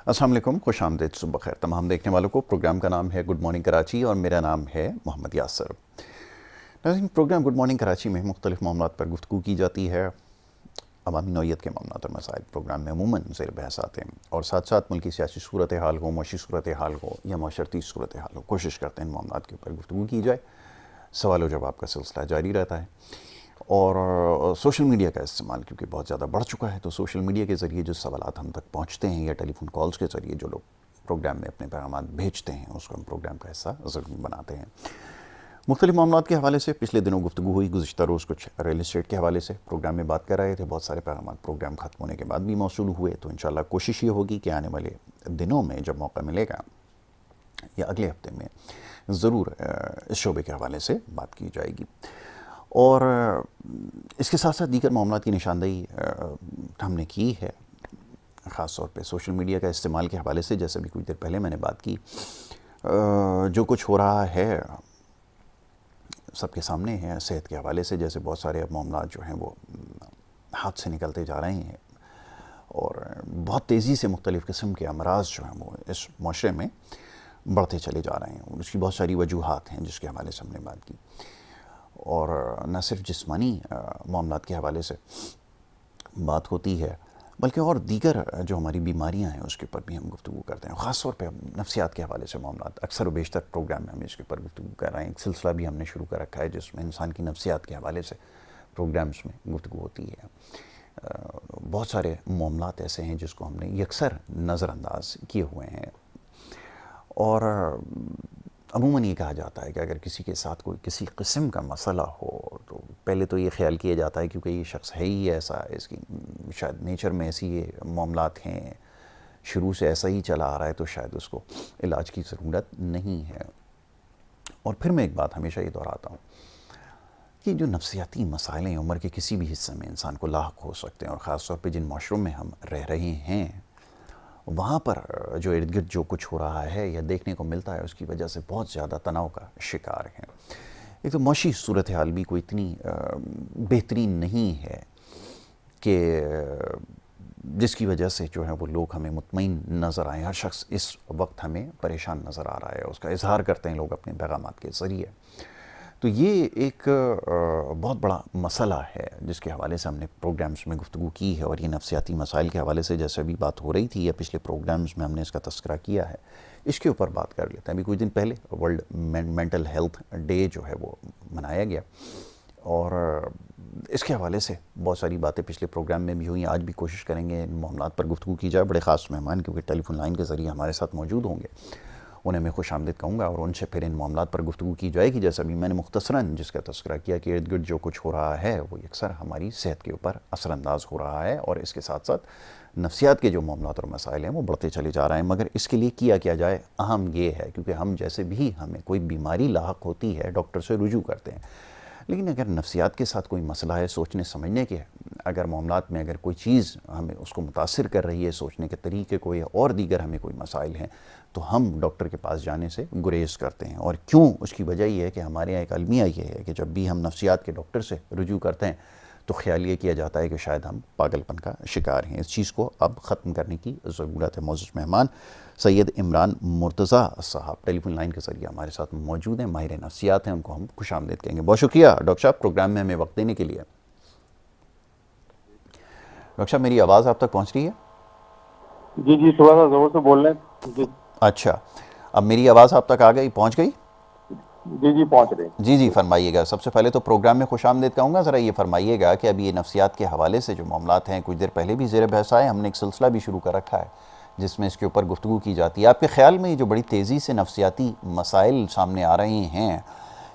अस्सलाम वालेकुम, खुश आमदीद, सुबह खैर तमाम देखने वालों को। प्रोग्राम का नाम है गुड मॉर्निंग कराची और मेरा नाम है मोहम्मद यासर। नाज़रीन, प्रोग्राम गुड मॉर्निंग कराची में मुख्तलिफ मामलात पर गुफ्तगू की जाती है। अवामी नौइयत के मामलात और मसाइल प्रोग्राम में अमूमन ज़ेर बहस आते हैं और साथ साथ मुल्की सियासी सूरत हाल हो, मौशी सूरत हाल हो या माशरती सूरत हाल हो, कोशिश करते हैं इन मामलात के ऊपर गुफ्तगू की जाए। सवाल व जवाब का सिलसिला जारी रहता है और सोशल मीडिया का इस्तेमाल क्योंकि बहुत ज़्यादा बढ़ चुका है, तो सोशल मीडिया के ज़रिए जो सवालात हम तक पहुँचते हैं या टेलीफोन कॉल्स के ज़रिए जो लोग प्रोग्राम में अपने पैगाम भेजते हैं, उसको हम प्रोग्राम का हिस्सा ज़रूर बनाते हैं। मुख्तलिफ मामलात के हवाले से पिछले दिनों गुफ्तगू हुई। गुज़िश्ता रोज़ कुछ रियल इस्टेट के हवाले से प्रोग्राम में बात कर रहे थे। बहुत सारे पैगाम प्रोग्राम ख़त्म होने के बाद भी मौसूल हुए, तो इंशाअल्लाह कोशिश ये होगी कि आने वाले दिनों में जब मौका मिलेगा या अगले हफ्ते में ज़रूर इस शोबे के हवाले से बात की जाएगी। और इसके साथ साथ दीगर मामलात की निशानदेही हमने की है, ख़ास तौर पे सोशल मीडिया का इस्तेमाल के हवाले से। जैसे भी कुछ देर पहले मैंने बात की, जो कुछ हो रहा है सबके सामने है। सेहत के हवाले से जैसे बहुत सारे अब मामलात जो हैं वो हाथ से निकलते जा रहे हैं और बहुत तेज़ी से मुख्तलिफ़ किस्म के अमराज जो हैं वो इस माशरे में बढ़ते चले जा रहे हैं। उसकी बहुत सारी वजूहात हैं जिसके हवाले से हमने बात की। और न सिर्फ जिस्मानी मामलात के हवाले से बात होती है, बल्कि और दीगर जो हमारी बीमारियां हैं उसके ऊपर भी हम गुफ्तगू करते हैं। ख़ास तौर पे हम नफ्सियात के हवाले से मामलात अक्सर व बेशतर प्रोग्राम में हम इसके ऊपर गुफ्तगू कर रहे हैं। एक सिलसिला भी हमने शुरू कर रखा है जिसमें इंसान की नफ्सियात के हवाले से प्रोग्राम्स में गुफ्तगू होती है। बहुत सारे मामलात ऐसे हैं जिसको हमने यकसर नज़रअंदाज किए हुए हैं और अमूमन ये कहा जाता है कि अगर किसी के साथ कोई किसी किस्म का मसला हो तो पहले तो ये ख्याल किया जाता है क्योंकि ये शख्स है ही ऐसा, इसकी शायद नेचर में ऐसी ये मामलात हैं, शुरू से ऐसा ही चला आ रहा है, तो शायद उसको इलाज की ज़रूरत नहीं है। और फिर मैं एक बात हमेशा ये दोहराता हूँ कि जो नफ्सियाती मसाइल हैं उम्र के किसी भी हिस्से में इंसान को लाहक हो सकते हैं और ख़ास तौर पर जिन माशरों में हम रह रहे हैं वहाँ पर जो इर्द गिर्द जो कुछ हो रहा है या देखने को मिलता है उसकी वजह से बहुत ज़्यादा तनाव का शिकार हैं। एक तो मौशी सूरत हाल भी कोई इतनी बेहतरीन नहीं है कि जिसकी वजह से जो है वो लोग हमें मुतमईन नज़र आएँ। हर शख्स इस वक्त हमें परेशान नज़र आ रहा है, उसका इजहार करते हैं लोग अपने पैगामात के ज़रिए। तो ये एक बहुत बड़ा मसला है जिसके हवाले से हमने प्रोग्राम्स में गुफ्तगू की है। और ये नफ्सियाती मसाइल के हवाले से जैसे अभी बात हो रही थी या पिछले प्रोग्राम्स में हमने इसका तस्करा किया है, इसके ऊपर बात कर लेते हैं। अभी कुछ दिन पहले वर्ल्ड मेंटल हेल्थ डे जो है वो मनाया गया और इसके हवाले से बहुत सारी बातें पिछले प्रोग्राम में भी हुई। आज भी कोशिश करेंगे इन मामलात पर गुफ्तगू की जाए। बड़े ख़ास मेहमान क्योंकि टेलीफोन लाइन के ज़रिए हमारे साथ मौजूद होंगे, उन्हें मैं खुश आमदीद कहूँगा और उनसे फिर इन मामलात पर गुफ्तगू की जाएगी। जैसा भी मैंने मुख्तसरन जिसका तस्करा किया कि इर्द गिर्द जो कुछ हो रहा है वो अक्सर हमारी सेहत के ऊपर असरअंदाज हो रहा है और इसके साथ साथ नफ्सियात के जो मामलात और मसाइल हैं वो बढ़ते चले जा रहे हैं। मगर इसके लिए किया क्या जाए, अहम ये है क्योंकि हम जैसे भी हमें कोई बीमारी लाहक होती है डॉक्टर से रुजू करते हैं, लेकिन अगर नफ्सियात के साथ कोई मसला है, सोचने समझने के अगर मामलात में अगर कोई चीज़ हमें उसको मुतासिर कर रही है, सोचने के तरीके को या और दीगर हमें कोई मसाइल हैं, तो हम डॉक्टर के पास जाने से गुरेज करते हैं। और क्यों? उसकी वजह ये है कि हमारे यहाँ एक अलमिया ये है कि जब भी हम नफ्सियात के डॉक्टर से रुजू करते हैं तो ख्याल ये किया जाता है कि शायद हम पागलपन का शिकार हैं। इस चीज़ को अब ख़त्म करने की ज़रूरत है। मौजूद मेहमान सैयद इमरान मुर्तज़ा साहब टेलीफोन लाइन के ज़रिए हमारे साथ मौजूद हैं, माहिर नफ्सियात हैं, उनको हम खुश आमदीद कहेंगे। बहुत शुक्रिया डॉक्टर साहब प्रोग्राम में हमें वक्त देने के लिए। डॉक्टर साहब मेरी आवाज़ आप तक पहुँच रही है? जी जी, थोड़ा सा ज़ोर से बोल रहे हैं जी। अच्छा, अब मेरी आवाज़ आप तक आ गई, पहुँच गई? जी जी, पहुंच रहे हैं। जी जी, फरमाइएगा। सबसे पहले तो प्रोग्राम में खुश आमदीद कहूँगा। ज़रा ये फरमाइएगा कि अभी ये नफ्सियात के हवाले से जो मामलात हैं कुछ देर पहले भी ज़ेर बहस आए, हमने एक सिलसिला भी शुरू कर रखा है जिसमें इसके ऊपर गुफ्तगू की जाती है। आपके ख़्याल में ये जो बड़ी तेज़ी से नफ्सियाती मसाइल सामने आ रहे हैं,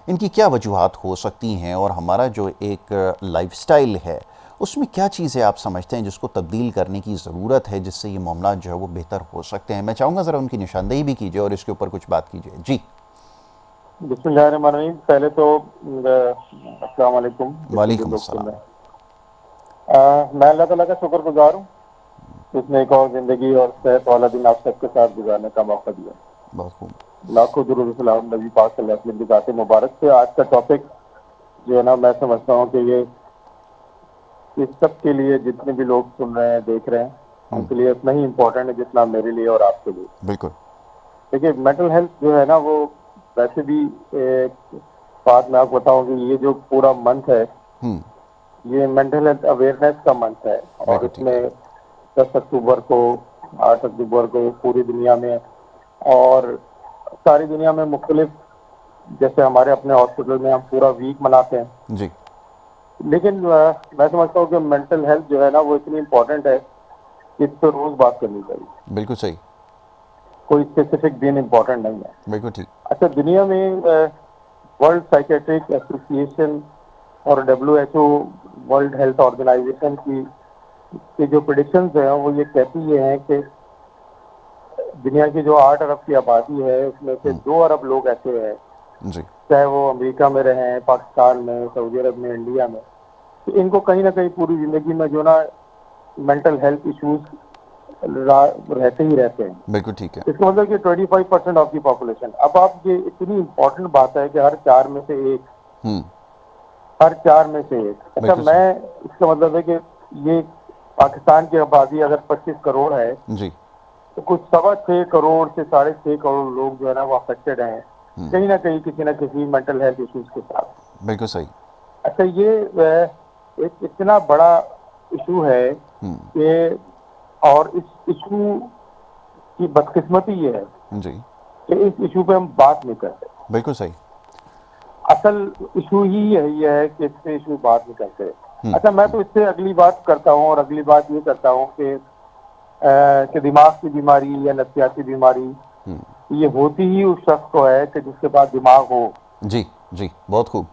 इनकी क्या वजूहात हो सकती हैं और हमारा जो एक लाइफस्टाइल है उसमें क्या चीज़ें आप समझते हैं जिसको तब्दील करने की ज़रूरत है जिससे ये मामला जो है वो बेहतर हो सकते हैं? मैं चाहूँगा ज़रा उनकी निशानदेही भी कीजिए और इसके ऊपर कुछ बात कीजिए। जी बिस्मिल्लाहिर्रहमानिर्रहीम। पहले तो अस्सलाम वालेकुम जितने भी वालेकुम लोग सुन अस्सलाम। रहे हैं। मैं अल्लाह ताला का शुक्रगुजार हूँ, उसने एक और जिंदगी और सेहत वाला दिन आप सबके साथ गुजारने का मौका दिया। बहुत खूब। लाखों दुरूद सलाम नबी पाक सल्लल्लाहु अलैहि वसल्लम की ज़ात मुबारक से। आज का टॉपिक जो है ना, मैं समझता हूँ कि ये इस सब के लिए, जितने भी लोग सुन रहे हैं देख रहे हैं, उनके लिए इतना ही इम्पोर्टेंट है जितना मेरे लिए और आपके लिए। बिल्कुल। देखिए, मेंटल हेल्थ जो है ना, वो वैसे भी एक बात मैं आपको बताऊं कि ये जो पूरा मंथ है, हम्म। ये मेंटल हेल्थ अवेयरनेस का मंथ है। और बिल्कुल ठीक है। इसमें 10 अक्टूबर को, 8 अक्टूबर को पूरी दुनिया में और सारी दुनिया में मुख्तलिफ, जैसे हमारे अपने हॉस्पिटल में हम पूरा वीक मनाते हैं। जी। लेकिन मैं समझता हूँ कि मेंटल हेल्थ जो है ना, वो इतनी इम्पोर्टेंट है कि इस पर रोज बात करनी चाहिए। बिल्कुल सही। कोई स्पेसिफिक दिन इम्पोर्टेंट नहीं है। बिल्कुल ठीक। अच्छा, दुनिया में वर्ल्ड साइकेट्रिक एसोसिएशन और WHO, वर्ल्ड हेल्थ ऑर्गेनाइजेशन की जो प्रिडिक्शंस हैं, वो ये कहती ये हैं कि दुनिया की जो 8 अरब की आबादी है, उसमें से 2 अरब लोग ऐसे हैं, जी। चाहे वो अमेरिका में रहें, पाकिस्तान में, सऊदी अरब में, इंडिया में, तो इनको कहीं ना कहीं पूरी जिंदगी में जो ना मेंटल हेल्थ इश्यूज रहते ही रहते हैं। बिल्कुल ठीक है। इसका मतलब कि 25% ऑफ दी पॉपुलेशन। अब आप, ये इतनी इंपॉर्टेंट बात है कि हर 4 में से एक, हम्म। हर 4 में से एक। अच्छा, बिल्कुल सही। मैं, इसका मतलब है कि ये पाकिस्तान की आबादी अगर 25 करोड़ है, जी। तो कुछ 6.25 करोड़ से 6.5 करोड़ लोग जो है ना, वो अफेक्टेड हैं कहीं ना कहीं किसी ना किसी मेंटल हेल्थ इश्यूज के साथ। बिल्कुल सही। अच्छा, ये एक इतना बड़ा इशू है कि, और इस इशू की बदकिस्मती ये है जी। कि इस इशू पे हम बात नहीं करते। बिल्कुल सही। असल इशू ही यही है कि इस पे इशू बात नहीं करते। अच्छा, मैं तो इससे अगली बात करता हूँ, और अगली बात ये करता हूँ कि दिमाग की बीमारी या नफसियाती बीमारी ये होती ही उस शख्स को है कि जिसके पास दिमाग हो। जी। जी बहुत खूब।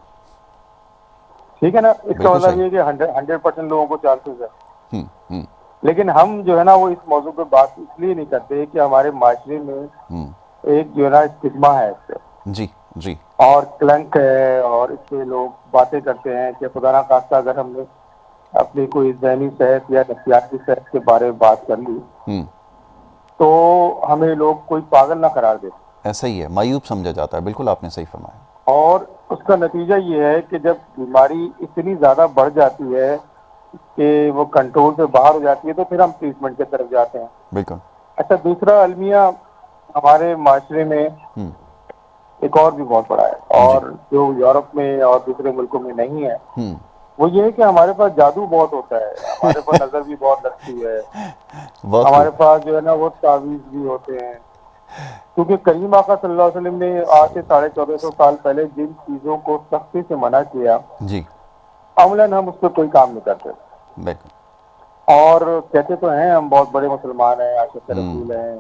ठीक है ना, इसका बिल्कुल मतलब सही। ये कि 100% लोगों को चांसेस है। हम्म। हम्म। लेकिन हम जो है ना, वो इस मौजू पे बात इसलिए नहीं करते कि हमारे माशरे में एक जो है ना स्टिग्मा है इससे, जी। जी। और क्लंक है, और इससे लोग बातें करते हैं कि खुदा ना खास्ता अगर हमने अपनी कोई ज़हनी सेहत या नफसियाती सेहत के बारे में बात कर ली, हम्म। तो हमें लोग कोई पागल ना करार दे। ऐसा ही है, मायूब समझा जाता है। बिल्कुल आपने सही फरमाया। और उसका नतीजा ये है कि जब बीमारी इतनी ज़्यादा बढ़ जाती है कि वो कंट्रोल से बाहर हो जाती है, तो फिर हम ट्रीटमेंट की तरफ जाते हैं। बिल्कुल। अच्छा, दूसरा अलमिया हमारे माशरे में एक और भी बहुत बड़ा है, जी। और जो यूरोप में और दूसरे मुल्कों में नहीं है, वो ये है कि हमारे पास जादू बहुत होता है, हमारे पास नजर भी बहुत लगती है, बहुत हमारे खूब। पास जो है ना वो तावीज भी होते हैं। क्योंकि करीम आका सल्लल्लाहु अलैहि वसल्लम ने आज से 1450 साल पहले जिन चीजों को सख्ती से मना किया, जी। अमलन हम उस पर कोई काम नहीं करते। बिल्कुल। और कहते तो हैं हम बहुत बड़े मुसलमान हैं, आशिक रसूल हैं,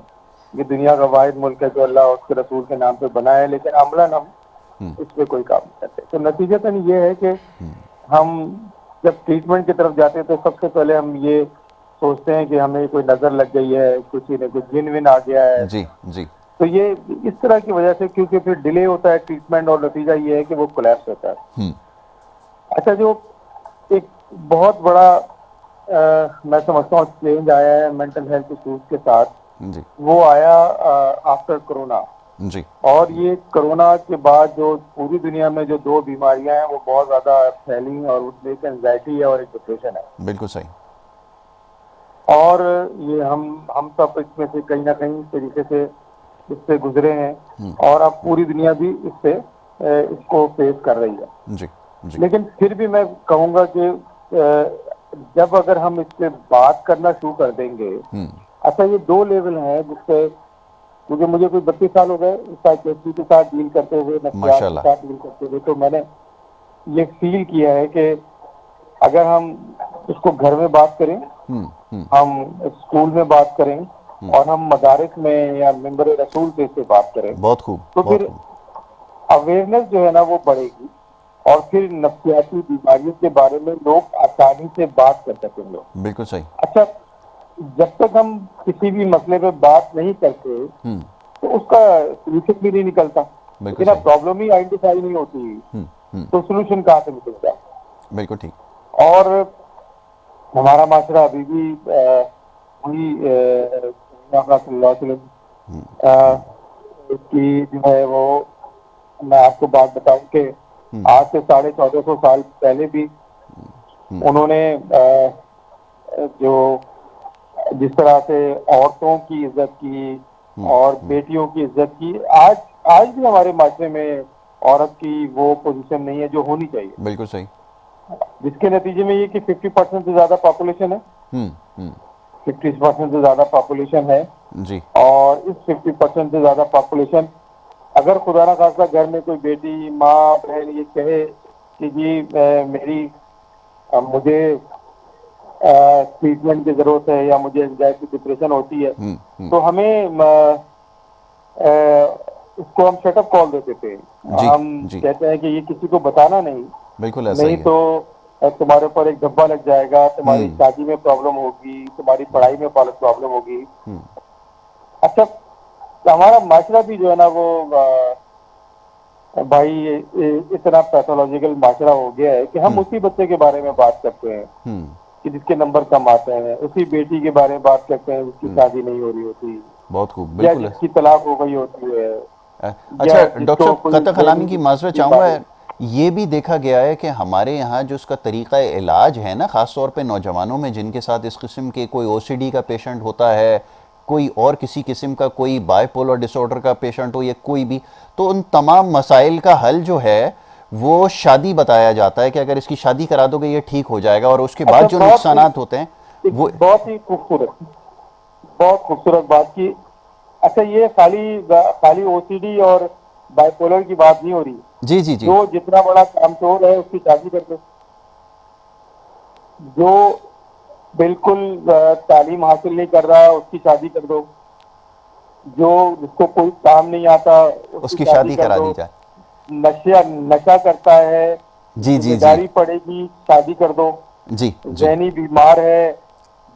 ये दुनिया का वाहिद मुल्क है जो अल्लाह और उसके रसूल के नाम पे बना है, लेकिन अमलन हम इस पे कोई काम नहीं करते। तो नतीजतन ये है कि हम जब ट्रीटमेंट की तरफ जाते हैं, तो सबसे पहले हम ये सोचते हैं कि हमें कोई नजर लग गई है, किसी ने कुछ जिन विन आ गया है। जी। जी। तो ये इस तरह की वजह से, क्योंकि फिर डिले होता है ट्रीटमेंट, और नतीजा ये है कि वो कोलैप्स होता है। अच्छा, जो एक बहुत बड़ा मैं समझता हूँ चेंज आया है मेंटल हेल्थ इश्यूज के साथ, जी। वो आया आफ्टर कोरोना। जी। और ये कोरोना के बाद जो पूरी दुनिया में जो दो बीमारियां हैं, वो बहुत ज्यादा फैली, और उसमें एक एंजाइटी है और एक डिप्रेशन है। बिल्कुल सही। और ये हम सब इसमें से कहीं ना कहीं तरीके से इससे गुजरे हैं, और अब पूरी दुनिया भी इससे इसको फेस कर रही है। जी। जी। लेकिन फिर भी मैं कहूंगा कि जब अगर हम इस पे बात करना शुरू कर देंगे, अच्छा, ये दो लेवल हैं जिससे, क्योंकि मुझे कोई 32 साल हो गए साइकेट्री के साथ डील करते हुए, नफ्सियात के माशाल्लाह। साथ डील करते हुए, तो मैंने ये फील किया है कि अगर हम इसको घर में बात करें, हम स्कूल में बात करें, और हम मदारिस में या मेंबर रसूल से इससे बात करें, बहुत खूब। तो बहुत फिर खूब। अवेयरनेस जो है ना वो बढ़ेगी, और फिर नफ्सियाती बीमारियों के बारे में लोग आसानी से बात कर सकेंगे। बिल्कुल सही। अच्छा, जब तक हम किसी भी मसले पे बात नहीं करते, तो उसका सोल्यूशन भी नहीं निकलता। बिल्कुल लेकिन अब सही। प्रॉब्लम ही आइडेंटिफाई नहीं होती, तो सोल्यूशन कहाँ से निकलेगा? बिल्कुल ठीक। और हमारा माशरा अभी भी वही अपना सल्लल्लाहु अलैहि वसल्लम की जो है वो, मैं आपको बात बताऊं कि आज से 1450 साल पहले भी उन्होंने जो जिस तरह से औरतों की इज्जत की और बेटियों की इज्जत की, आज आज भी हमारे माशरे में औरत की वो पोजीशन नहीं है जो होनी चाहिए, बिल्कुल सही। जिसके नतीजे में ये कि 50% से ज्यादा पॉपुलेशन है, हम्म। 50% से ज्यादा पॉपुलेशन है। जी। और इस 50% से ज्यादा पॉपुलेशन, अगर खुदा ना खास्ता घर में कोई बेटी माँ बहन ये कहे कि जी मेरी मुझे ट्रीटमेंट की जरूरत है या मुझे एंजाइटी डिप्रेशन होती है, तो हमें इसको हम शटअप कॉल देते थे। जी। हम जी। कहते हैं कि ये किसी को बताना नहीं, बिल्कुल ऐसा नहीं ही है। तो तुम्हारे ऊपर एक धब्बा लग जाएगा, तुम्हारी शादी में प्रॉब्लम होगी, तुम्हारी पढ़ाई में प्रॉब्लम होगी। अच्छा, हमारा माशरा भी जो है ना वो भाई इतना पैथोलॉजिकल माशरा हो गया है कि हम उसी बच्चे के बारे में बात करते हैं कि जिसके नंबर कम आते हैं, उसी बेटी के बारे में बात करते हैं जिसकी शादी नहीं हो रही होती, बहुत खूब, या बिल्कुल है। जिसकी तलाक हो गई होती है, अच्छा या डॉक्टर जिसको साहब, कोई कतई कलामी की माजरत चाहूँगा, बीमारी। ये भी देखा गया है कि हमारे यहाँ जो उसका तरीक़ा इलाज है ना, ख़ास तौर पे नौजवानों में जिनके साथ इस किस्म के कोई ओसीडी का पेशेंट होता है, कोई और किसी किस्म का कोई बाइपोलर डिसऑर्डर का पेशेंट हो या कोई भी, तो उन तमाम मसाइल का हल जो है वो शादी बताया जाता है कि अगर इसकी शादी करा दोगे ये ठीक हो जाएगा, और उसके अच्छा, बाद जो नुकसानात होते हैं वो। बहुत ही खूबसूरत, बहुत खूबसूरत बात की। अच्छा, ये खाली खाली ओसीडी और बाइपोलर की बात नहीं हो रही। जी जी जी। जो जितना बड़ा कामचोर है उसकी शादी कर दो, जो बिल्कुल तालीम हासिल नहीं कर रहा है उसकी शादी कर दो, जो जिसको कोई काम नहीं आता उसकी उसकी शादी शादी कर करा दो, दी जाए। नशा करता है जी जी जी। जिम्मेदारी पड़ेगी शादी कर दो, जी जी। जहनी बीमार है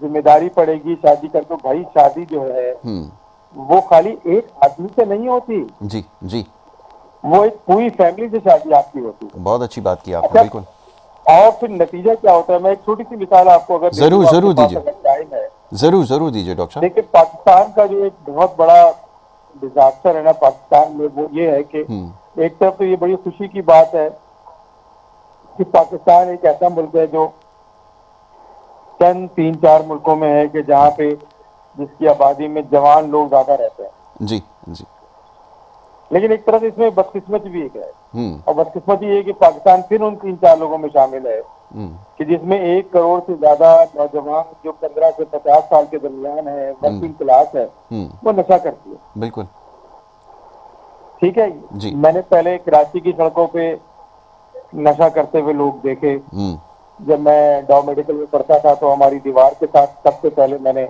जिम्मेदारी पड़ेगी शादी कर दो। भाई शादी जो है वो खाली एक आदमी से नहीं होती, जी जी। वो एक पूरी फैमिली से शादी आपकी होती है। बहुत अच्छी बात की आपने, अच्छा, बिल्कुल। और फिर नतीजा क्या होता है, मैं एक छोटी सी मिसाल आपको अगर दे जरूर दूं, आपके जरूर पास दीजिए। अगर टाइम है। जरूर जरूर दीजिए डॉक्टर साहब। देखिए, पाकिस्तान का जो एक बहुत बड़ा डिजास्टर है ना पाकिस्तान में, वो ये है कि एक तरफ तो ये बड़ी खुशी की बात है कि पाकिस्तान एक ऐसा मुल्क है जो चंद 3-4 मुल्कों में है कि जहाँ पे जिसकी आबादी में जवान लोग ज्यादा रहते हैं। जी जी। लेकिन एक तरफ इसमें बदकिस्मती भी एक है, और बदकिस्मती ये है कि पाकिस्तान फिर उन 3-4 लोगों में शामिल है कि जिसमें 1 करोड़ से ज्यादा नौजवान जो 15 से 50 साल के दरमियान है, वर्किंग क्लास है, वो नशा करती है। बिल्कुल। ठीक है, जी। मैंने पहले कराची की सड़कों पे नशा करते हुए लोग देखे। जब मैं डॉ मेडिकल में पढ़ता था तो हमारी दीवार के साथ सबसे पहले मैंने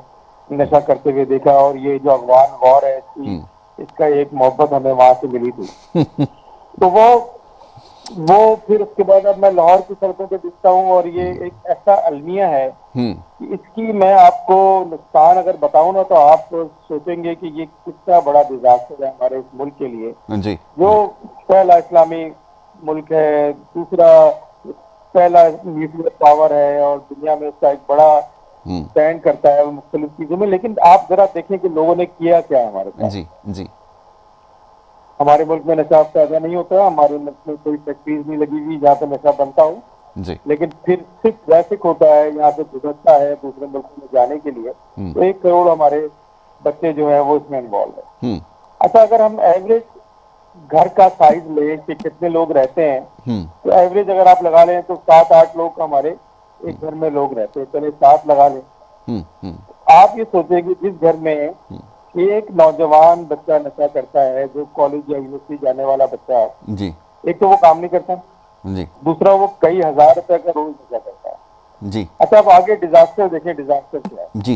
नशा करते हुए देखा, और ये जो अफगान वॉर है इसका एक मोहब्बत हमें वहां से मिली थी। तो वो फिर उसके बाद अब मैं लाहौर की सड़कों पे दिखता हूँ, और ये एक ऐसा अलमिया है कि इसकी मैं आपको नुकसान अगर बताऊं ना तो आप सोचेंगे कि ये कितना बड़ा डिजास्टर है हमारे इस मुल्क के लिए। जी। जो पहला इस्लामी मुल्क है, दूसरा पहला न्यूक्लियर पावर है, और दुनिया में उसका एक बड़ा स्टैंड करता है मुख्तलिफ चीजों में। लेकिन आप जरा देखें कि लोगों ने किया क्या है हमारे साथ। जी जी। हमारे मुल्क में नशा पैदा नहीं होता, हमारे मुल्क में कोई फैक्ट्रीज नहीं लगी हुई जहाँ पे नशा बनता हो, जी। लेकिन फिर सिर्फ ट्रैफिक होता है यहाँ से गुजरता है दूसरे मुल्क में जाने के लिए। तो 1 करोड़ हमारे बच्चे जो है वो इसमें इन्वॉल्व है। अच्छा, अगर हम एवरेज घर का साइज ले कि कितने लोग रहते हैं, तो एवरेज अगर आप लगा लें तो 7-8 लोग हमारे एक घर में लोग रहते हैं, चले 7 लगा लें। आप ये सोचें कि जिस घर में एक नौजवान बच्चा नशा करता है, जो कॉलेज या यूनिवर्सिटी जाने वाला बच्चा है, जी एक तो वो काम नहीं करता, जी। दूसरा वो कई हजार रुपए का रोज नशा करता है। जी अच्छा, अब आगे डिजास्टर देखें, डिजास्टर क्या है। जी।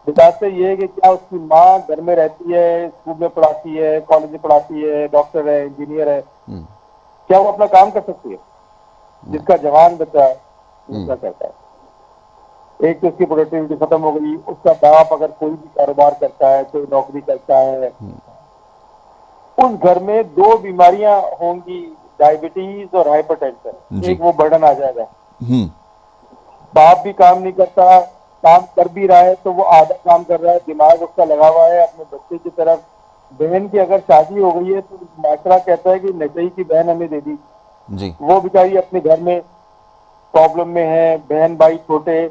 डिजास्टर ये है कि क्या उसकी माँ घर में रहती है, स्कूल में पढ़ाती है, कॉलेज में पढ़ाती है, डॉक्टर है, इंजीनियर है, क्या वो अपना काम कर सकती है? जिसका जवान बच्चा नशा करता है, एक तो उसकी प्रोडक्टिविटी खत्म हो गई। उसका बाप अगर कोई भी कारोबार करता है, कोई नौकरी करता है, उस घर में दो बीमारियां होंगी, डायबिटीज और हाइपरटेंशन, जी। एक वो बर्डन आ जाएगा। हम्म। बाप भी काम नहीं करता, काम कर भी रहा है तो वो आधा काम कर रहा है, दिमाग उसका लगा हुआ है अपने बच्चे की तरफ। बहन की अगर शादी हो गई है तो माशरा कहता है कि नशई की बहन हमें दे दी, जी। वो बेचारी अपने घर में प्रॉब्लम में है। बहन भाई छोटे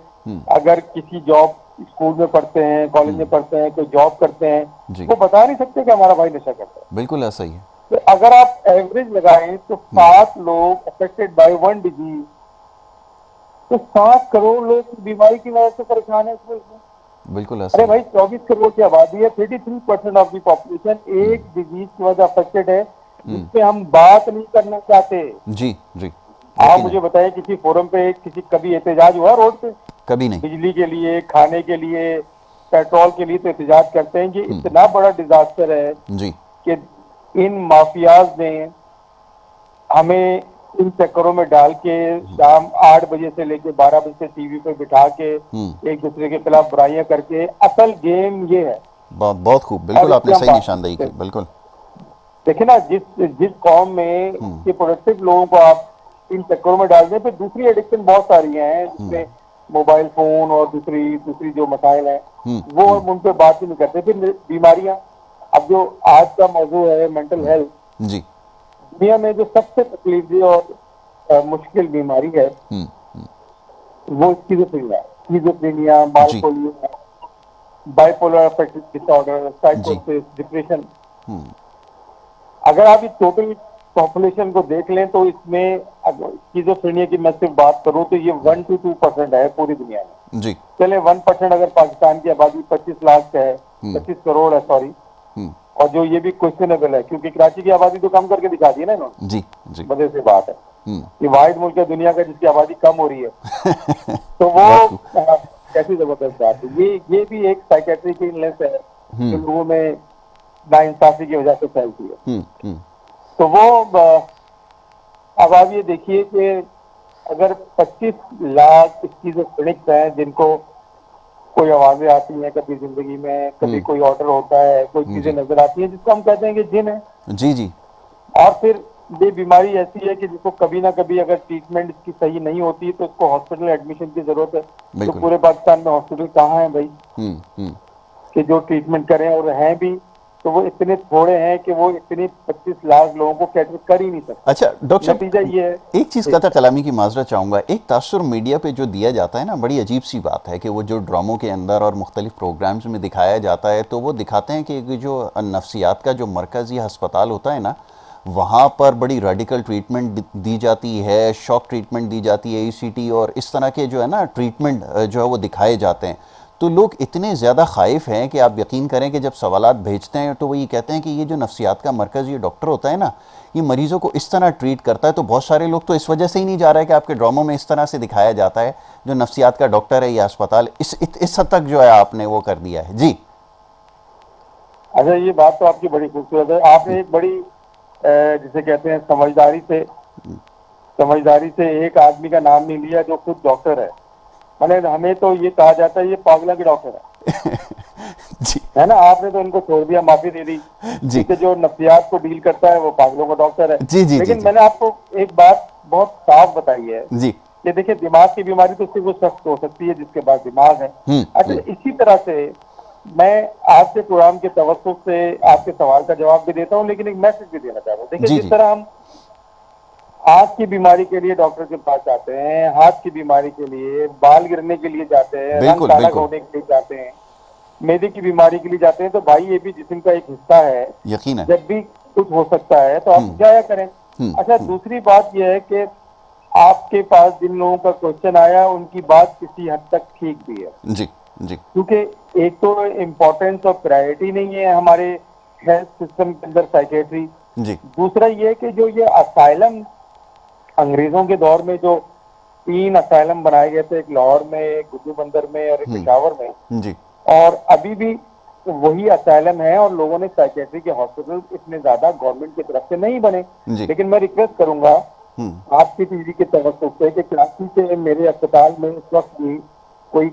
अगर किसी जॉब, स्कूल में पढ़ते हैं, कॉलेज में पढ़ते हैं, कोई जॉब करते हैं, जी। वो बता नहीं सकते कि हमारा भाई नशा करता है। बिल्कुल ऐसा ही है। तो अगर आप एवरेज लगाएं तो 7 लोग अफेक्टेड बाय वन डिजीज, तो 7 करोड़ लोग बीमारी की वजह से परेशान है इस मुल्क में। बिल्कुल ऐसा अरे ही भाई 24 करोड़ की आबादी है, 33% ऑफ द पॉपुलेशन एक डिजीज की वजह अफेक्टेड है, जिसपे हम बात नहीं करना चाहते। जी। जी। आप यकीन मुझे है। बताइए किसी फोरम पे किसी कभी एहतजाज हुआ रोड पे? कभी नहीं। बिजली के लिए, खाने के लिए, पेट्रोल के लिए तो एहतजाज करते हैं। ये इतना बड़ा डिजास्टर है जी। कि इन माफियाज ने हमें इन चक्करों में डाल के शाम 8 बजे से लेके 12 बजे से टीवी पे बिठा के एक दूसरे के खिलाफ बुराइयां करके, असल गेम ये है। बहुत बहुत खूब, और बिल्कुल इससे आपने हम सही बात नहीं निशानदेही करते। की, बिल्कुल। देखिए ना, जिस जिस कौम में के प्रोडक्टिव लोगों को आप इन चक्करों में डाल दें, फिर दूसरी एडिक्शन बहुत सारी हैं जिसमें मोबाइल फोन और दूसरी दूसरी जो मसाइल हैं, वो हम उन पर बात ही नहीं करते। फिर बीमारियां, अब जो आज का मौजू है मेंटल हेल्थ, जी। दुनिया में जो सबसे तकलीफी और मुश्किल बीमारी है वो स्किज़ोफ्रेनिया, जी। बाइपोलिया, बाइपोलर अफेक्टिव डिसऑर्डर, जी। साइकोसिस, डिप्रेशन। अगर आप इस टोटल पॉपुलेशन को देख लें तो इसमें स्किज़ोफ्रेनिया की मैं सिर्फ बात करूं तो ये 1 to 2% है पूरी दुनिया में। जी। चले 1% अगर पाकिस्तान की आबादी 25 लाख का है, 25 करोड़ है, सॉरी, और जो ये भी क्वेश्चनेबल है क्योंकि कराची की आबादी तो कम करके दिखा दी है ना इन्होंने। जी। जी। मजे से बात है कि वाहिद मुल्क है दुनिया का जिसकी आबादी कम हो रही है, तो वो बहुत खूब। कैसी जबरदस्त बात है। ये भी एक साइकेट्रिक इलनेस है जो लोगों में नाइंसाफी की वजह से फैलती है। तो वो अब आप ये देखिए कि अगर 25 लाख स्किज़ोफ्रेनिक्स हैं जिनको कोई आवाजें आती हैं कभी जिंदगी में, कभी कोई ऑर्डर होता है, कोई चीजें जी। नजर आती हैं जिसको हम कहते हैं कि जिन है, जी। जी। और फिर ये बीमारी ऐसी है कि जिसको कभी ना कभी अगर ट्रीटमेंट इसकी सही नहीं होती तो उसको हॉस्पिटल एडमिशन की जरूरत है। तो बिल्कुल। पूरे पाकिस्तान में हॉस्पिटल कहाँ है भाई कि जो ट्रीटमेंट करें, और हैं भी तो वो इतने थोड़े हैं कि वो इतनी 25 लाख लोगों को कैटर कर ही नहीं सकते। अच्छा डॉक्टर नतीजा साहब, ये है। एक चीज़ कतर कलामी की माजरत चाहूँगा। एक तासुर मीडिया पे जो दिया जाता है ना, बड़ी अजीब सी बात है कि वो जो ड्रामों के अंदर और मुख्तलिफ प्रोग्राम्स में दिखाया जाता है तो वो दिखाते हैं कि जो नफ्सियात का जो मरकज़ी अस्पताल होता है ना, वहाँ पर बड़ी रेडिकल ट्रीटमेंट दी जाती है, शॉक ट्रीटमेंट दी जाती है, ईसीटी और इस तरह के जो है ना ट्रीटमेंट जो है वो दिखाए जाते हैं। तो लोग इतने ज़्यादा खाइफ हैं कि आप यकीन करें कि जब सवालात भेजते हैं तो वो ये कहते हैं कि ये जो नफ्सियात का मरकज़ ये डॉक्टर होता है ना, ये मरीज़ों को इस तरह ट्रीट करता है। तो बहुत सारे लोग तो इस वजह से ही नहीं जा रहा है कि आपके ड्रामों में इस तरह से दिखाया जाता है जो नफ्सियात का डॉक्टर है या अस्पताल, इस हद तक जो है आपने वो कर दिया है। जी। अच्छा, ये बात तो आपकी बड़ी खूबसूरत है। आपने एक बड़ी जिसे कहते हैं समझदारी से एक आदमी का नाम नहीं लिया जो खुद डॉक्टर है। मैंने हमें तो ये कहा जाता है ये पागलों के डॉक्टर है। जी। है ना, आपने तो इनको छोड़ दिया, माफी दे दी, जी। क्योंकि जो नफ्सियात को डील करता है वो पागलों का डॉक्टर है। जी। जी। जी। लेकिन जी। मैंने आपको एक बात बहुत साफ बताई है जी। कि देखिए, दिमाग की बीमारी तो सिर्फ वो शख्स हो सकती है जिसके पास दिमाग है। अच्छा, इसी तरह से मैं आपके प्रोग्राम के तवज्जुह से आपके सवाल का जवाब भी देता हूँ, लेकिन एक मैसेज भी देना चाहता हूँ। देखिए, जी। जिस जी। तरह हम आंख की बीमारी के लिए डॉक्टर के पास जाते हैं, हाथ की बीमारी के लिए, बाल गिरने के लिए जाते हैं, रंग बिल्कुल काला बिल्कुल। होने के लिए जाते हैं, मेदे की बीमारी के लिए जाते हैं, तो भाई ये भी जिस्म का एक हिस्सा है। यकीन है। जब भी कुछ हो सकता है तो आप जाया करें। अच्छा, दूसरी बात यह है कि आपके पास जिन लोगों का क्वेश्चन आया उनकी बात किसी हद तक ठीक भी है, जी। जी। क्योंकि एक तो इम्पोर्टेंस और प्रायोरिटी नहीं है हमारे हेल्थ सिस्टम के अंदर साइकेट्री। जी। दूसरा ये कि जो ये असाइलम अंग्रेजों के दौर में जो 3 असाइलम बनाए गए थे, एक लाहौर में, एक गुड्डू बंदर में और एक पेशावर में, जी। और अभी भी वही असाइलम है, और लोगों ने साइकेट्री के हॉस्पिटल इतने ज्यादा गवर्नमेंट की तरफ से नहीं बने। जी। लेकिन मैं रिक्वेस्ट करूंगा आपकी टीवी के तवज्जुह से कि कराची के मेरे अस्पताल में इस वक्त भी कोई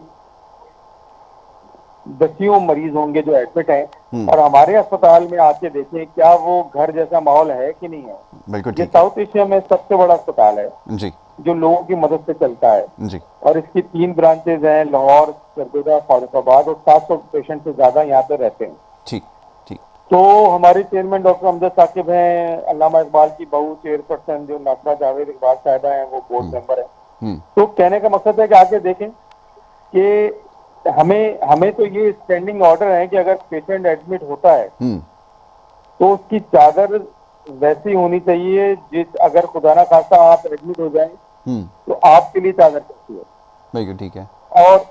दसियों मरीज होंगे जो एडमिट हैं, और हमारे अस्पताल में आके देखें क्या वो घर जैसा माहौल है कि नहीं है। बिल्कुल ये ठीक है। साउथ एशिया में सबसे बड़ा अस्पताल है जी जो लोगों की मदद से चलता है, जी। और इसकी 3 ब्रांचेज हैं, लाहौर, सरगोदा, फैसलाबाद, और 700 पेशेंट से ज्यादा यहाँ पे रहते हैं। ठीक ठीक। तो हमारे चेयरमैन डॉक्टर अमजद साकिब हैं, अल्लामा इकबाल की बहू चेयरपर्सन जो नासरा जावेद इकबाल साहिबा हैं, वो बोर्ड मेंबर है। हम्म तो कहने का मकसद है कि आगे देखें कि हमें हमें तो ये स्टैंडिंग ऑर्डर है कि अगर पेशेंट एडमिट होता है हम्म तो उसकी चादर वैसी होनी चाहिए, जिस अगर खुदा ना खास्ता आप एडमिट हो जाएं हम्म। तो आपके लिए चादर कैसी है, बिल्कुल ठीक है। और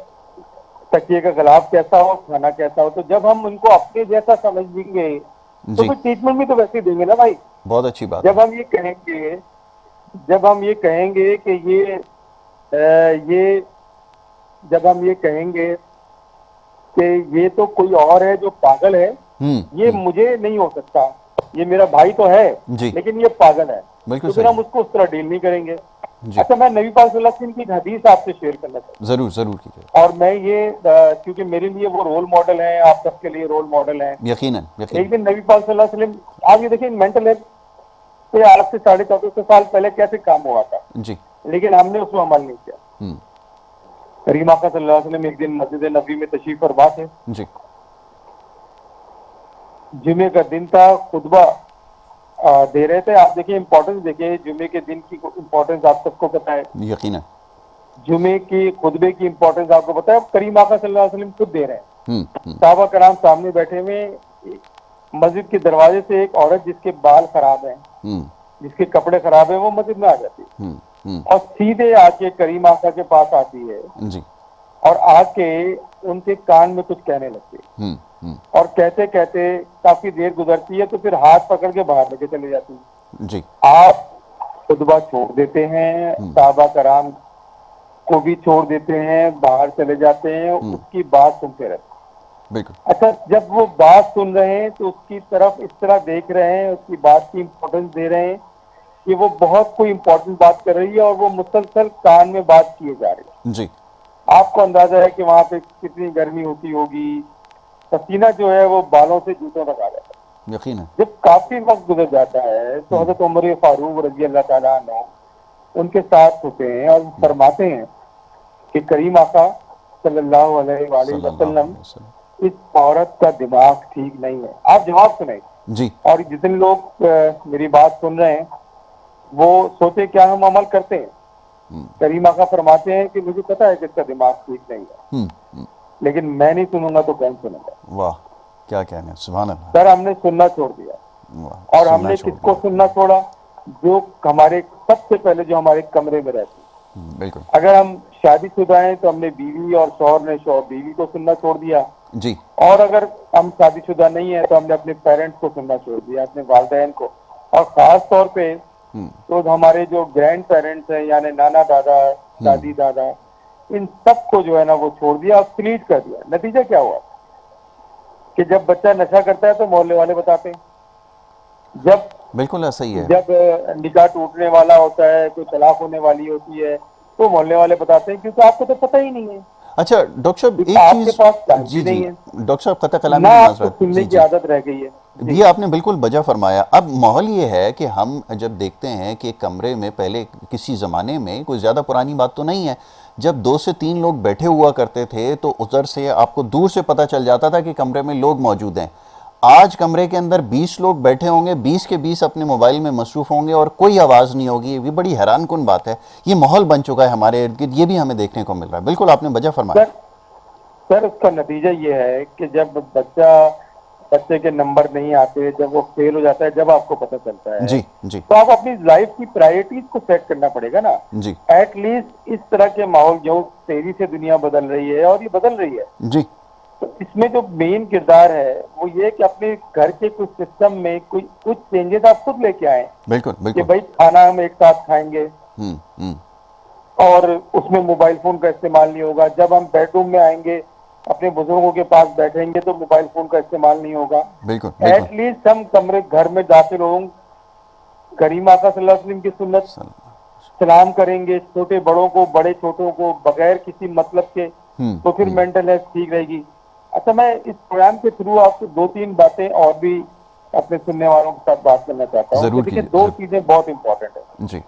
तकिए का गलाफ कैसा हो, खाना कैसा हो। तो जब हम उनको अपने जैसा समझेंगे तो जी, फिर ट्रीटमेंट भी तो वैसे ही देंगे ना भाई। बहुत अच्छी बात जब है। हम ये कहेंगे जब हम ये कहेंगे कि ये जब हम ये कहेंगे कि ये तो कोई और है जो पागल है, ये मुझे नहीं हो सकता, ये मेरा भाई तो है जी, लेकिन ये पागल है, बिल्कुल तो फिर सही हम है। उसको उस तरह डील नहीं करेंगे। जी, अच्छा, मैं नबी पाक सल्लल्लाहु अलैहि वसल्लम की एक हदीस आपसे शेयर करना चाहता ज़रूर ज़रूर कीजिए। हूँ, और मैं ये क्योंकि मेरे लिए वो रोल मॉडल है, आप सबके लिए रोल मॉडल है। यकीनन एक यकीनन। दिन नबी पाक सल्लल्लाहु अलैहि वसल्लम, आप ये देखिए मेंटल हेल्थ पे आज से 1450 साल पहले कैसे काम हुआ था, जी। लेकिन हमने उस पर अमल नहीं किया। हम्म। करीम आका सल्लल्लाहु अलैहि वसल्लम एक दिन मस्जिद नबी में तशरीफ फरमा थे। जी जुमे का दिन था, खुतबा दे रहे थे। आप देखिए इंपॉर्टेंस देखिए, जुमे के दिन की इंपॉर्टेंस आप सबको पता है, यकीनन। जुमे की खुतबे की इंपॉर्टेंस आपको पता है। अब करीम आका सल्लल्लाहु अलैहि वसल्लम खुद दे रहे हैं, हम्म। साहबा कराम सामने बैठे हुए। मस्जिद के दरवाजे से एक औरत जिसके बाल खराब हैं, हम्म जिसके कपड़े खराब हैं, वो मस्जिद में आ जाती है हम्म। और सीधे आके करीम आका के पास आती है जी। और आके उनके कान में कुछ कहने लगती है, हम्म। और कहते कहते काफी देर गुजरती है तो फिर हाथ पकड़ के बाहर लेके चले जाती है। जी। आप खुतबा छोड़ देते हैं, साहबा कराम को भी छोड़ देते हैं, बाहर चले जाते हैं, उसकी बात सुनते रहते हैं। बिल्कुल। अच्छा, जब वो बात सुन रहे हैं तो उसकी तरफ इस तरह देख रहे हैं, उसकी बात की इम्पोर्टेंस दे रहे हैं कि वो बहुत कोई इम्पोर्टेंट बात कर रही है, और वो मुसलसल कान में बात किए जा रही है। जी। आपको अंदाजा है कि वहां पे कितनी गर्मी होती होगी, पसीना जो है वो बालों से जूतों तक आ जाता है। यकीनन। जब काफी वक्त गुजर जाता है तो हजरत उमर फारूक रजी अल्लाह ताला अन्हु उनके साथ होते हैं और फरमाते हैं कि करीम आका सल्लल्लाहु अलैहि सल्लल्लाहु वसल्लम, अलैहि वसल्लम। इस औरत का दिमाग ठीक नहीं है। आप जवाब सुने, जी। और जितने लोग मेरी बात सुन रहे हैं वो सोचे क्या हम अमल करते हैं। करीम आका फरमाते हैं कि मुझे पता है कि इसका दिमाग ठीक नहीं है, हम्म। लेकिन मैं नहीं सुनूंगा तो कौन सुनेगा। वाह, क्या कहने, सुभान अल्लाह। सर, हमने सुनना छोड़ दिया, वाह, और सुनना हमने छोड़ किसको दिया। सुनना छोड़ा? जो हमारे सबसे पहले जो हमारे कमरे में रहती। बिल्कुल। अगर हम शादीशुदा हैं तो हमने बीवी और शौहर ने बीवी को सुनना छोड़ दिया, जी। और अगर हम शादीशुदा नहीं है तो हमने अपने पेरेंट्स को सुनना छोड़ दिया, अपने वालिदैन को। और खास तौर पे तो हमारे जो ग्रैंड पेरेंट्स हैं, यानी नाना दादा, दादी दादा, इन सबको जो है ना वो छोड़ दिया और स्लीट कर दिया। नतीजा क्या हुआ कि जब बच्चा नशा करता है तो मोहल्ले वाले बताते हैं, जब बिल्कुल ऐसा ही है। जब निकाह टूटने वाला होता है, कोई तलाक होने वाली होती है, तो मोहल्ले वाले बताते हैं, क्योंकि आपको तो पता ही नहीं है, अच्छा डॉक्टर साहब, क्योंकि एक आपके चीज। पास टाइम जी भी जी। नहीं है, डॉक्टर साहब, कता कलामी ना की आपको माजरत। सुनने जी की जी। आदत रह गई है। जी ये आपने बिल्कुल बजा फरमाया। अब माहौल ये है कि हम जब देखते हैं कि कमरे में पहले किसी ज़माने में, कोई ज़्यादा पुरानी बात तो नहीं है, जब 2 से 3 लोग बैठे हुआ करते थे तो उधर से आपको दूर से पता चल जाता था कि कमरे में लोग मौजूद हैं। आज कमरे के अंदर 20 लोग बैठे होंगे, 20 के 20 अपने मोबाइल में मसरूफ़ होंगे और कोई आवाज़ नहीं होगी। ये भी बड़ी हैरान कुन बात है। ये माहौल बन चुका है हमारे इर्द गिर्द, ये भी हमें देखने को मिल रहा है। बिल्कुल आपने बजा फरमाया। सर, सर उसका नतीजा ये है कि जब बच्चे के नंबर नहीं आते, जब वो फेल हो जाता है, जब आपको पता चलता है, जी जी तो आप अपनी लाइफ की प्रायोरिटीज को सेट करना पड़ेगा ना। जी एटलीस्ट इस तरह के माहौल, जो तेजी से दुनिया बदल रही है और ये बदल रही है, जी। तो इसमें जो मेन किरदार है वो ये कि अपने घर के कुछ सिस्टम में कुछ चेंजेस आप खुद लेके आए बिल्कुल कि बिल्कुल। भाई खाना हम एक साथ खाएंगे हम्म। और उसमें मोबाइल फोन का इस्तेमाल नहीं होगा। जब हम बेडरूम में आएंगे, अपने बुजुर्गों के पास बैठेंगे तो मोबाइल फोन का इस्तेमाल नहीं होगा। बिल्कुल बिल्कुल। एटलीस्ट हम कमरे घर में दाखिल हों, करीम आका सल्लल्लाहु अलैहि वसल्लम की सुन्नत, सलाम करेंगे छोटे बड़ों को, बड़े छोटों को, बगैर किसी मतलब के, तो फिर मेंटल हेल्थ ठीक रहेगी। अच्छा, मैं इस प्रोग्राम के थ्रू आपको 2-3 बातें और भी अपने सुनने वालों के साथ बात करना चाहता हूँ कि ज़रूर देखिए, कीजिए, 2 चीजें बहुत इंपॉर्टेंट है। जी।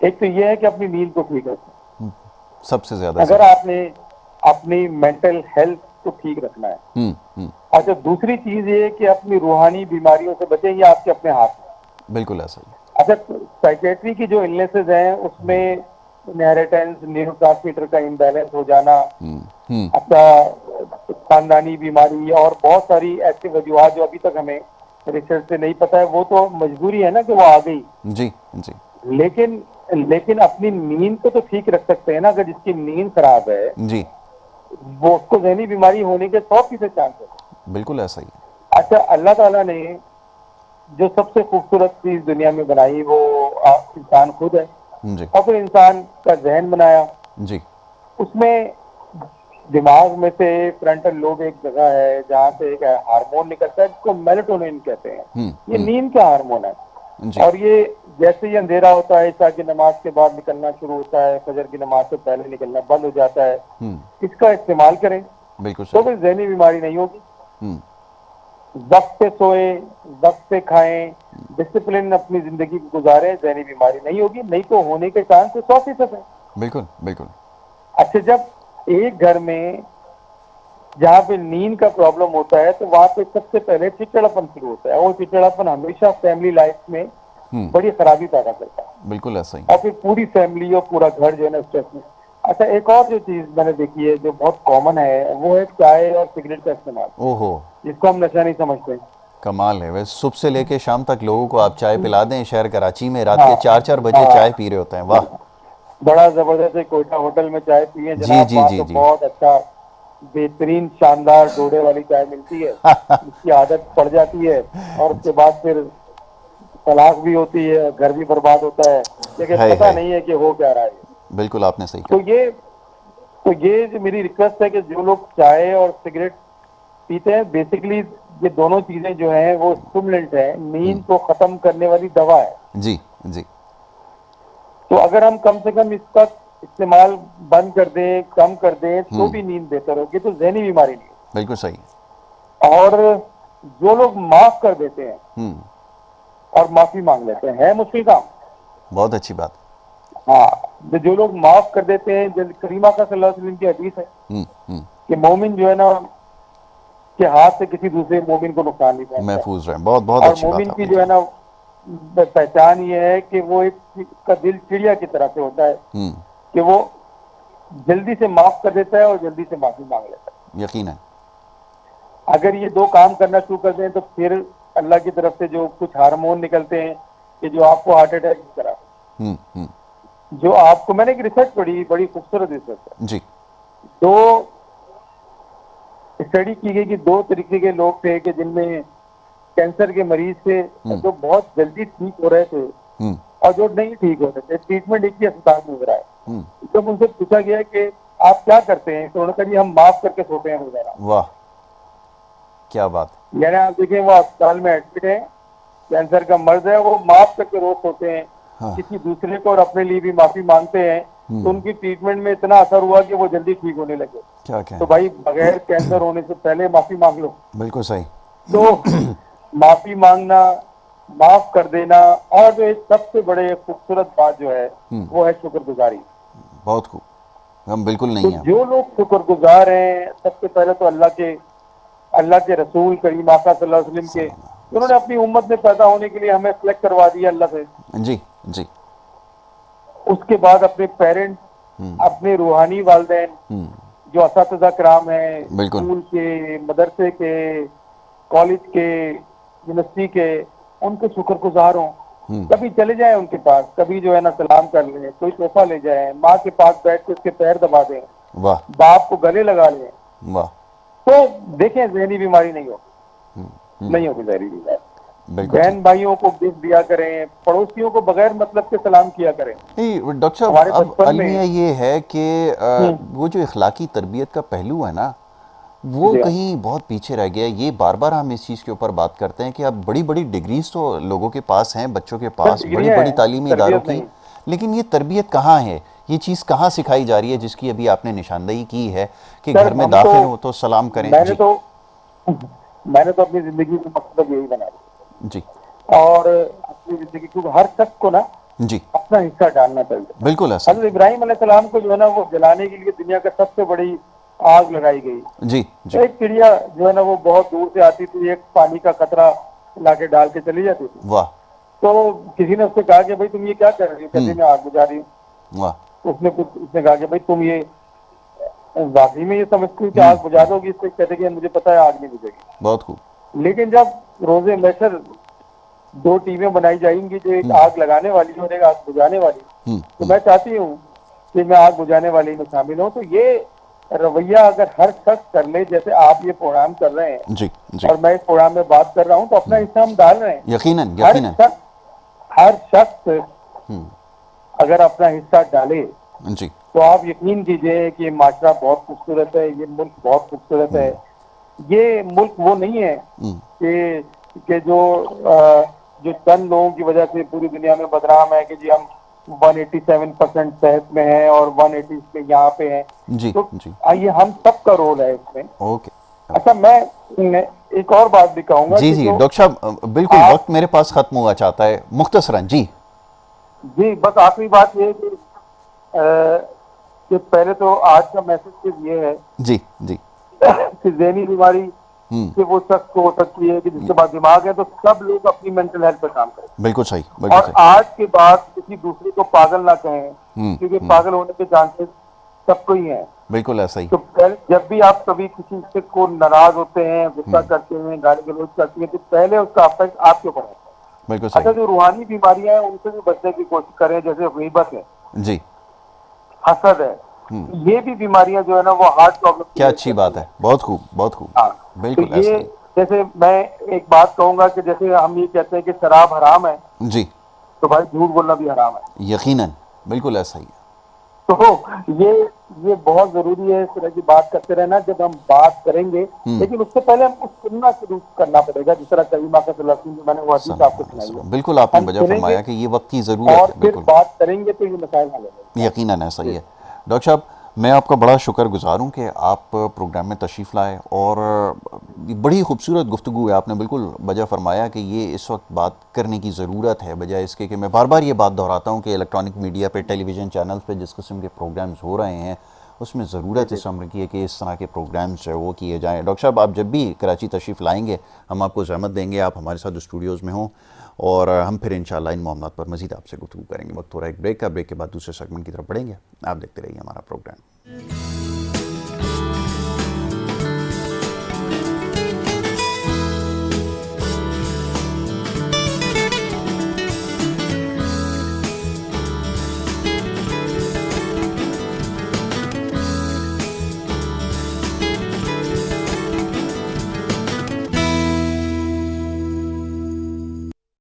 एक तो ये है कि अपनी नींद को ठीक रखें। सबसे ज़्यादा अगर ज़रूरी। आपने अपनी मेंटल हेल्थ को ठीक रखना है। हम्म। अच्छा, दूसरी चीज ये है कि अपनी रूहानी बीमारियों से बचें, ये आपके अपने हाथ में। बिल्कुल ऐसा ही। अच्छा, साइकेट्री की जो इलनेसेस हैं उसमें इनहेरिटेंस, न्यूरोट्रांसमीटर का इम्बैलेंस हो जाना, हम्म। अच्छा खानदानी बीमारी और बहुत सारी ऐसी वजूहत जो अभी तक हमें रिसर्च से नहीं पता है, वो तो मजबूरी है ना कि वो आ गई। जी जी। लेकिन लेकिन अपनी नींद को तो ठीक रख सकते हैं ना। अगर जिसकी नींद खराब है, जी। वो उसको जहनी बीमारी होने के 100% चांस है। बिल्कुल ऐसा ही अच्छा, अल्लाह ताला ने जो सबसे खूबसूरत चीज दुनिया में बनाई वो इंसान खुद है। है। जी और फिर इंसान का जहन बनाया। जी। उसमें दिमाग में से फ्रंटल लोब एक जगह है जहाँ से एक हार्मोन निकलता है जिसको मेलेटोनिन कहते हैं। ये हम्म। नींद का हार्मोन है। जी। और ये जैसे ही अंधेरा होता है, ईशा की नमाज के बाद निकलना शुरू होता है, फजर की नमाज से पहले निकलना बंद हो जाता है। हम्म। इसका इस्तेमाल करें बिल्कुल तो सही। फिर जहनी बीमारी नहीं होगी। हम्म। वक्त पे सोए, वक्त पे खाएं, डिसिप्लिन अपनी जिंदगी को गुजारें, जहनी बीमारी नहीं होगी। नहीं तो होने के चांस 100% है। बिल्कुल बिल्कुल। अच्छा, जब एक घर में जहाँ पे नींद का प्रॉब्लम होता है तो वहां पे सबसे पहले चिड़चिड़ापन शुरू होता है, और चिड़चिड़ापन हमेशा फैमिली लाइफ में बड़ी खराबी पैदा करता है। बिल्कुल ऐसा ही। और फिर पूरी फैमिली और पूरा घर जो है ना स्ट्रेस में। अच्छा, एक और जो चीज मैंने देखी है जो बहुत कॉमन है, वो है चाय और सिगरेट का इस्तेमाल, ओहो। जिसको हम नशा नहीं समझते। कमाल है वैसे, सुबह से लेके शाम तक लोगों को आप चाय पिला दें। शहर कराची में रात के हाँ 4-4 बजे चाय हाँ, पी रहे होते हैं, वाह। बड़ा जबरदस्त है। कोयटा होटल में चाय पिए जी जनाब, जी वहाँ जी तो जी। बहुत अच्छा बेहतरीन शानदार डोडे वाली चाय मिलती है। इसकी आदत पड़ जाती है और उसके बाद फिर तलाक भी होती है, घर भी बर्बाद होता है, लेकिन पता है। नहीं है कि हो क्या रहा है। बिल्कुल आपने सही तो कहा। ये जो मेरी रिक्वेस्ट है कि जो लोग चाय और सिगरेट पीते हैं, बेसिकली ये दोनों चीजें जो हैं वो स्टिमुलेंट है, नींद को खत्म करने वाली दवा है। जी जी। तो अगर हम कम से कम इसका इस्तेमाल बंद कर दें, कम कर दें, तो भी नींद बेहतर होगी, तो जहनी बीमारी नहीं बिल्कुल सही। होगी। और जो लोग माफ कर देते हैं हम्म। और माफी मांग लेते हैं, है मुश्किल काम। बहुत अच्छी बात। हाँ, जो लोग माफ कर देते हैं, जब करीमा का सल्लल्लाहु अलैहि वसल्लम की हदीस है हम्म। कि मोमिन जो है ना, के हाथ से किसी दूसरे मोमिन को नुकसान नहीं पहुंचता। महफूज रहे, बहुत बहुत और अच्छी बात मोमिन की आपने जो है कही। ना पहचान ये है कि वो एक का दिल चिड़िया की तरह से होता है हम्म। कि वो जल्दी से माफ कर देता है और जल्दी से माफी मांग लेता यकीन है। है। अगर ये दो काम करना शुरू कर दें तो फिर अल्लाह की तरफ से जो कुछ हार्मोन निकलते हैं कि जो आपको हार्ट अटैक की तरह, हम्म। जो आपको, मैंने एक रिसर्च पढ़ी, बड़ी खूबसूरत रिसर्च है। जी। दो स्टडी की गई कि दो तरीके के लोग थे कि जिनमें कैंसर के मरीज थे जो बहुत जल्दी ठीक हो रहे थे हम्म। और जो नहीं ठीक हो रहे थे। ट्रीटमेंट एक ही अस्पताल में हो रहा है। हम्म। जब उनसे पूछा गया कि आप क्या करते हैं, तो उन्होंने कहा जी हम माफ करके सोते हैं रोजाना। वाह, क्या बात। यानी आप देखें, वो अस्पताल में एडमिट है, कैंसर का मर्ज है, वो माफ करके रोज सोते हैं, हाँ। किसी दूसरे को और अपने लिए भी माफी मांगते हैं। तो उनकी ट्रीटमेंट में इतना असर हुआ कि वो जल्दी ठीक होने लगे। क्या तो कहें। भाई, बगैर कैंसर होने से पहले माफी मांग लो। बिल्कुल सही। तो माफी मांगना, माफ कर देना, और जो एक सबसे बड़े खूबसूरत बात जो है वो है शुक्रगुजारी। बहुत खूब। हम बिल्कुल तो नहीं हैं। जो लोग शुक्रगुजार हैं, सबसे पहले तो अल्लाह के रसूल करीम आका सल्लल्लाहु अलैहि वसल्लम के, उन्होंने अपनी उम्मत में पैदा होने के लिए हमें सेलेक्ट करवा दिया अल्लाह से। जी जी। उसके बाद अपने पेरेंट्स, अपने रूहानी वालिदैन जो असातिज़ा कराम हैं, बिल्कुल। स्कूल के, मदरसे के, कॉलेज के, यूनिवर्सिटी के, उनके शुक्रगुजार हों। कभी चले जाएं उनके पास, कभी जो है ना सलाम कर लें, कोई तोहफा ले जाएं, माँ के पास बैठ के उसके पैर दबा दें, वाह बाप को गले लगा लें, वाह। तो देखें जहनी बीमारी नहीं होगी। नहीं होगी जहनी बीमारी। बिल्कुल ठीक। बहन भाइयों को गिफ्ट दिया करें, पड़ोसियों को बगैर मतलब के सलाम किया करें। नहीं डॉक्टर साहब, हमारे अब बचपन अलमिया में ये है कि वो जो इखलाकी तरबियत का पहलू है ना, वो जी हाँ, कहीं बहुत पीछे रह गया है। ये बार बार हम इस चीज़ के ऊपर बात करते हैं कि अब बड़ी बड़ी डिग्रीज तो लोगों के पास हैं, बच्चों के सर पास बड़ी डिग्रियां बड़ी हैं, तालीमी इदारों तरबियत की, नहीं। लेकिन ये तरबियत कहाँ है। ये चीज़ कहाँ सिखाई जा रही है जिसकी अभी आपने निशानदेही की है कि सर घर में हम दाखिल तो हो तो सलाम करें? मैंने जी। तो मैंने तो अपनी जिंदगी में मकसद यही बना लिया जी। और अपनी जिंदगी को हर शख्स को ना जी। अपना हिस्सा डालना चाहिए। बिल्कुल ऐसा ही। हज़रत इब्राहिम अलैहिस्सलाम को जो है ना वो जलाने के लिए दुनिया का सबसे बड़ी आग लगाई गई। जी। जी। एक चिड़िया जो है ना वो बहुत दूर से आती थी, एक पानी का कतरा लाके डाल के चली जाती थी। वाह। तो किसी ने उससे कहा कि भाई तुम ये क्या कर रही हो? कहती मैं आग बुझा रही हूँ। वाह। उसने कहा कि भाई तुम ये वाकई में ये समझती हो कि आग बुझा दोगी इससे? कहते कि मुझे पता है आग नहीं बुझेगी। बहुत खूब। लेकिन जब रोजे महशर दो टीमें बनाई जाएंगी, जो एक आग लगाने वाली और एक आग बुझाने वाली, तो मैं चाहती हूँ कि मैं आग बुझाने वाली में शामिल हूँ। तो ये रवैया अगर हर शख्स कर ले, जैसे आप ये प्रोग्राम कर रहे हैं जी। जी। और मैं इस प्रोग्राम में बात कर रहा हूँ, तो अपना हिस्सा हम डाल रहे हैं। यकीनन हर यकीनन। शख्स अगर अपना हिस्सा डाले जी। तो आप यकीन कीजिए कि ये माशरा बहुत खूबसूरत है, ये मुल्क बहुत खूबसूरत है। ये मुल्क वो नहीं है कि जो चंद लोगों की वजह से पूरी दुनिया में बदनाम है कि जी हम 187% सेहत में हैं और 180 पे यहाँ पे हैं। जी। तो जी। आइए, हम सबका रोल है इसमें। ओके। अच्छा, मैं एक और बात भी कहूंगा जी कि जी जो डॉक्टर साहब, बिल्कुल आप वक्त मेरे पास खत्म हुआ चाहता है, मुख्तसरन। जी। जी, बस आखिरी बात ये है कि पहले तो आज का मैसेज सिर्फ ये है जी। जी। कि ज़हनी बीमारी से वो शख्स को हो सकती है कि जिसके पास दिमाग है, तो सब लोग अपनी मेंटल हेल्थ पर काम करें बिल्कुल सही, बिल्कुल और सही। आज के बाद किसी दूसरे को पागल ना कहें, हम्म। क्योंकि पागल होने के चांसेस सबको ही हैं। बिल्कुल ऐसा ही। तो पहले जब भी आप कभी किसी से को नाराज होते हैं, गुस्सा करते हैं, गाली गलौज करती हैं, तो पहले उसका इफेक्ट आपके ऊपर है। बिल्कुल अच्छा, सही। जो रूहानी बीमारियां हैं उनसे भी बचने की कोशिश करें, जैसे गीबत है, जी। हसद है, ये भी बीमारियां जो है ना वो हार्ट प्रॉब्लम क्या क्रिएट अच्छी करती बात हैं। है, बहुत खूब, बहुत खूब। हाँ, तो बिल्कुल ऐसा ये, ही। जैसे मैं एक बात कहूंगा कि जैसे हम ये कहते हैं कि शराब हराम है, जी। तो भाई झूठ बोलना भी हराम है। यकीनन, बिल्कुल ऐसा ही है। तो ये बहुत जरूरी है इस तरह की बात करते रहना जब हम बात करेंगे। लेकिन उससे पहले हमको सुनना शुरू करना पड़ेगा, जिस तरह करीमा का सल्लल्लाहु जो मैंने वो हदीस आपको सुनाई है। बिल्कुल आपने हम वजह सुनेंगे फरमाया कि ये वक्त की ज़रूरत और है। फिर बिल्कुल बात करेंगे तो ये मसाइल हल होंगे। यकीनन ऐसा ही है। डॉक्टर साहब, मैं आपका बड़ा शुक्रगुजार हूँ कि आप प्रोग्राम में तशरीफ़ लाए और बड़ी खूबसूरत गुफ्तगू है। आपने बिल्कुल वजह फरमाया कि ये इस वक्त बात करने की ज़रूरत है, बजाय इसके कि मैं बार बार ये बात दोहराता हूँ कि इलेक्ट्रॉनिक मीडिया पे, टेलीविज़न चैनल्स पे जिस किस्म के प्रोग्राम्स हो रहे हैं उसमें ज़रूरत इस अम्र की है कि इस तरह के प्रोग्राम्स जो है वो किए जाएँ। डॉक्टर साहब, आप जब भी कराची तशरीफ़ लाएँगे हम आपको ज़हमत देंगे, आप हमारे साथ स्टूडियोज़ में हों और हम फिर इंशाअल्लाह इन मामलात पर मज़ीद आपसे गुफ्तगू करेंगे। वक्त हो रहा है एक ब्रेक का। ब्रेक के बाद दूसरे सेगमेंट की तरफ बढ़ेंगे। आप देखते रहिए हमारा प्रोग्राम।